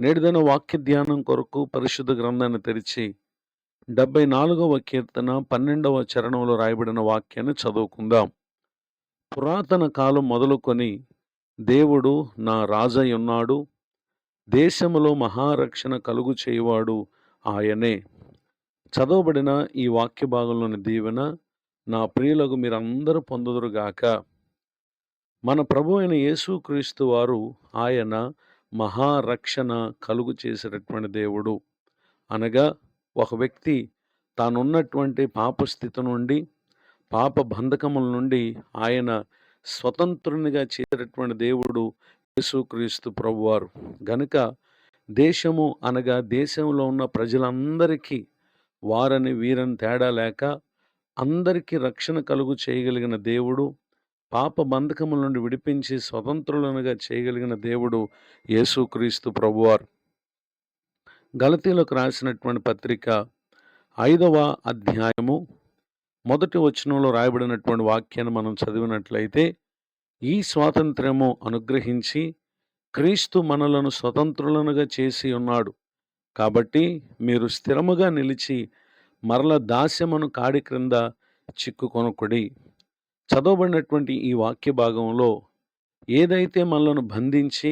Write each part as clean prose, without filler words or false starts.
నేటిదిన వాక్య ధ్యానం కొరకు పరిశుద్ధ గ్రంథాన్ని తెరిచి 74వ కీర్తన 12వ చరణంలో రాయబడిన వాక్యాన్ని చదువుకుందాం. పురాతన కాలం మొదలుకొని దేవుడు నా రాజై ఉన్నాడు, దేశములో మహారక్షణ కలుగు చేయువాడు ఆయనే. చదవబడిన ఈ వాక్య భాగంలోని దీవెన నా ప్రియులకు మీరందరూ పొందుదురుగాక. మన ప్రభు అయిన యేసుక్రీస్తు వారు ఆయన మహారక్షణ కలుగు చేసేటటువంటి దేవుడు. అనగా ఒక వ్యక్తి తానున్నటువంటి పాపస్థితి నుండి, పాప బంధకముల నుండి ఆయన స్వతంత్రునిగా చేసేటటువంటి దేవుడు యేసుక్రీస్తు ప్రభువారు. గనుక దేశము అనగా దేశంలో ఉన్న ప్రజలందరికీ వారని వీరని తేడా లేక అందరికీ రక్షణ కలుగు చేయగలిగిన దేవుడు, పాప బంధకముల నుండి విడిపించి స్వతంత్రులనుగా చేయగలిగిన దేవుడు యేసుక్రీస్తు ప్రభువారు. గలతీలకు రాసినటువంటి పత్రిక 5వ అధ్యాయము 1వ వచనంలో రాయబడినటువంటి వాక్యాన్ని మనం చదివినట్లయితే, ఈ స్వాతంత్ర్యము అనుగ్రహించి క్రీస్తు మనలను స్వతంత్రులనుగా చేసి ఉన్నాడు. కాబట్టి మీరు స్థిరముగా నిలిచి మరల దాస్యమును కాడి క్రింద చిక్కుకొనకుడి. చదవబడినటువంటి ఈ వాక్య భాగంలో ఏదైతే మనలను బంధించి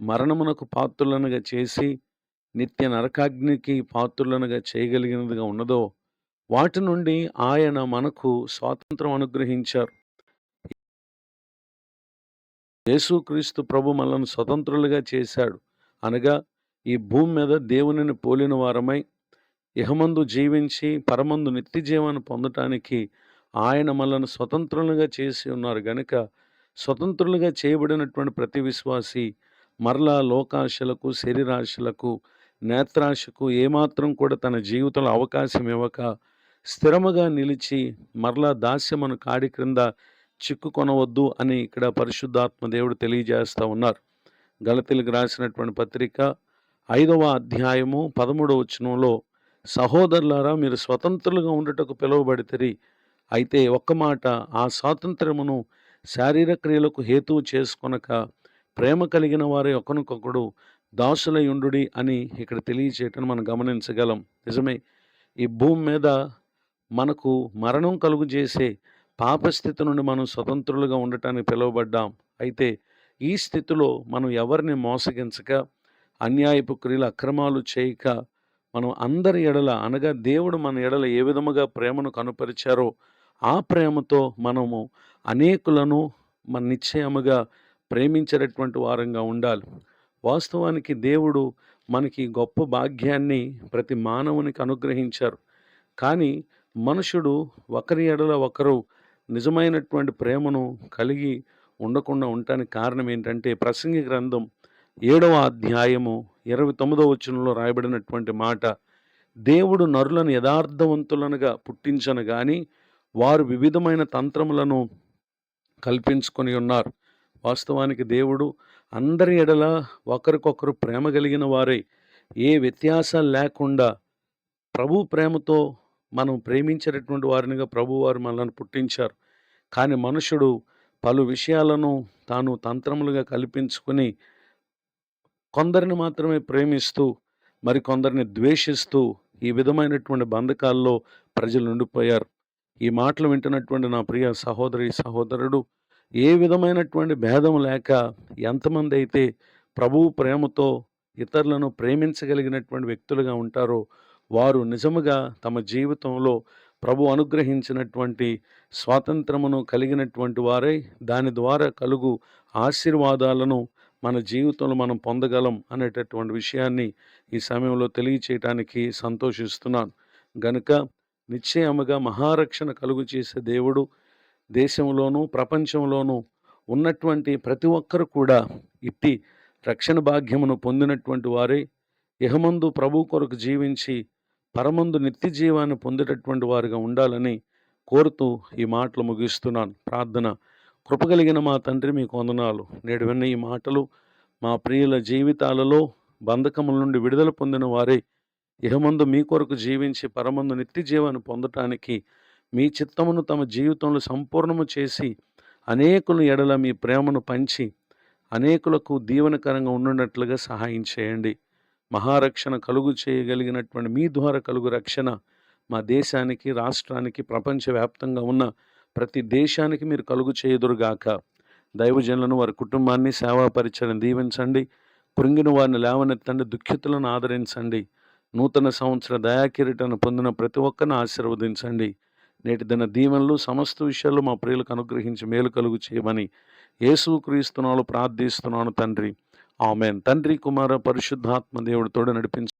మరణమునకు పాత్రులనుగా చేసి నిత్య నరకాగ్నికి పాత్రులనుగా చేయగలిగినదిగా ఉన్నదో వాటి నుండి ఆయన మనకు స్వాతంత్రం అనుగ్రహించారు. యేసుక్రీస్తు ప్రభు మనలను స్వతంత్రులుగా చేశాడు. అనగా ఈ భూమి మీద దేవునిని పోలిన వారమై ఇహమందు జీవించి పరమందు నిత్య జీవాన్ని పొందటానికి ఆయన మనలను స్వతంత్రులుగా చేసి ఉన్నారు. గనుక స్వతంత్రులుగా చేయబడినటువంటి ప్రతి విశ్వాసి మరలా లోకాశలకు, శరీరాశలకు, నేత్రాశకు ఏమాత్రం కూడా తన జీవితంలో అవకాశం ఇవ్వక స్థిరముగా నిలిచి మరలా దాస్యమును కాడి క్రింద చిక్కుకొనవద్దు అని ఇక్కడ పరిశుద్ధాత్మ దేవుడు తెలియజేస్తూ ఉన్నారు. గలతీలకు రాసినటువంటి పత్రిక 5వ అధ్యాయము 13వ వచనంలో, సహోదరులారా మీరు స్వతంత్రులుగా ఉండుటకు పిలువబడితిరి. అయితే ఒక్క మాట, ఆ స్వాతంత్రమును శారీరక క్రియలకు హేతువు చేసుకొనక ప్రేమ కలిగిన వారి ఒకరికొకడు దాసులై ఉండుడి అని ఇక్కడ తెలియచేయటం మనం గమనించగలం. నిజమే, ఈ భూమి మీద మనకు మరణం కలుగు చేసే పాపస్థితి నుండి మనం స్వతంత్రులుగా ఉండటానికి పిలువబడ్డాం. అయితే ఈ స్థితిలో మనం ఎవరిని మోసగించక, అన్యాయపు క్రియలు అక్రమాలు చేయక, మనం అందరి ఎడల అనగా దేవుడు మన ఎడల ఏ విధముగా ప్రేమను కనుపరిచారో ఆ ప్రేమతో మనము అనేకులను మన నిశ్చయముగా ప్రేమించేటటువంటి వారంగా ఉండాలి. వాస్తవానికి దేవుడు మనకి గొప్ప భాగ్యాన్ని ప్రతి మానవునికి అనుగ్రహించారు. కానీ మనుషుడు ఒకరి ఎడల ఒకరు నిజమైనటువంటి ప్రేమను కలిగి ఉండకుండా ఉండటానికి కారణం ఏంటంటే, ప్రసంగి గ్రంథం 7వ అధ్యాయము 29వ వచనంలో రాయబడినటువంటి మాట, దేవుడు నరులను యథార్థవంతులనుగా పుట్టించను గాని వారు వివిధమైన తంత్రములను కల్పించుకొని ఉన్నారు. వాస్తవానికి దేవుడు అందరి ఎడల ఒకరికొకరు ప్రేమ కలిగిన వారై ఏ వ్యత్యాసాలు లేకుండా ప్రభు ప్రేమతో మనం ప్రేమించేటటువంటి వారినిగా ప్రభువారు మనల్ని పుట్టించారు. కానీ మనుషుడు పలు విషయాలను తాను తంత్రములుగా కల్పించుకొని కొందరిని మాత్రమే ప్రేమిస్తూ మరికొందరిని ద్వేషిస్తూ ఈ విధమైనటువంటి బంధకాల్లో ప్రజలు ఉండిపోయారు. ఈ మాటలు వింటున్నటువంటి నా ప్రియ సహోదరి సహోదరుడు, ఏ విధమైనటువంటి భేదం లేక ఎంతమంది అయితే ప్రభువు ప్రేమతో ఇతరులను ప్రేమించగలిగినటువంటి వ్యక్తులుగా ఉంటారో వారు నిజముగా తమ జీవితంలో ప్రభు అనుగ్రహించినటువంటి స్వాతంత్రమును కలిగినటువంటి వారై దాని ద్వారా కలుగు ఆశీర్వాదాలను మన జీవితంలో మనం పొందగలం అనేటటువంటి విషయాన్ని ఈ సమయంలో తెలియచేయటానికి సంతోషిస్తున్నాను. గనుక నిశ్చయముగా మహారక్షణ కలుగు చేసే దేవుడు దేశంలోనూ ప్రపంచంలోనూ ఉన్నటువంటి ప్రతి ఒక్కరు కూడా ఇట్టి రక్షణ భాగ్యమును పొందినటువంటి వారే ఇహమందు ప్రభు కొరకు జీవించి పరమందు నిత్య జీవాన్ని పొందేటటువంటి వారుగా ఉండాలని కోరుతూ ఈ మాటలు ముగిస్తున్నాను. ప్రార్థన. కృపగలిగిన మా తండ్రి, మీకు వందనాలు. నేడు విన్న ఈ మాటలు మా ప్రియుల జీవితాలలో బంధకముల నుండి విడుదల పొందిన వారే ఇహమందు మీ కొరకు జీవించి పరమందు నిత్య జీవాన్ని పొందటానికి మీ చిత్తమును తమ జీవితంలో సంపూర్ణము చేసి అనేకుల ఎడల మీ ప్రేమను పంచి అనేకులకు దీవెనకరంగా ఉండునట్లుగా సహాయం చేయండి. మహారక్షణ కలుగు చేయగలిగినటువంటి మీ ద్వారా కలుగు రక్షణ మా దేశానికి, రాష్ట్రానికి, ప్రపంచవ్యాప్తంగా ఉన్న ప్రతి దేశానికి మీరు కలుగు చేయుదురుగాక. దైవజనులను, వారి కుటుంబాన్ని, సేవా పరిచర్యను దీవించండి. కృంగిన వారిని లేవనెత్తండి, దుఃఖితులను ఆదరించండి. నూతన సంవత్సర దయాకిరీటాన్ని పొందిన ప్రతి ఒక్కరిని ఆశీర్వదించండి. నేటి దిన దీవెనలు సమస్త విషయాల్లో మా ప్రియులకు అనుగ్రహించి మేలు కలుగు చేయమని యేసుక్రీస్తు నామములో ప్రార్థిస్తున్నాను తండ్రి. ఆమేన్. తండ్రి, కుమార, పరిశుద్ధాత్మ దేవుడు తోడు నడిపించు.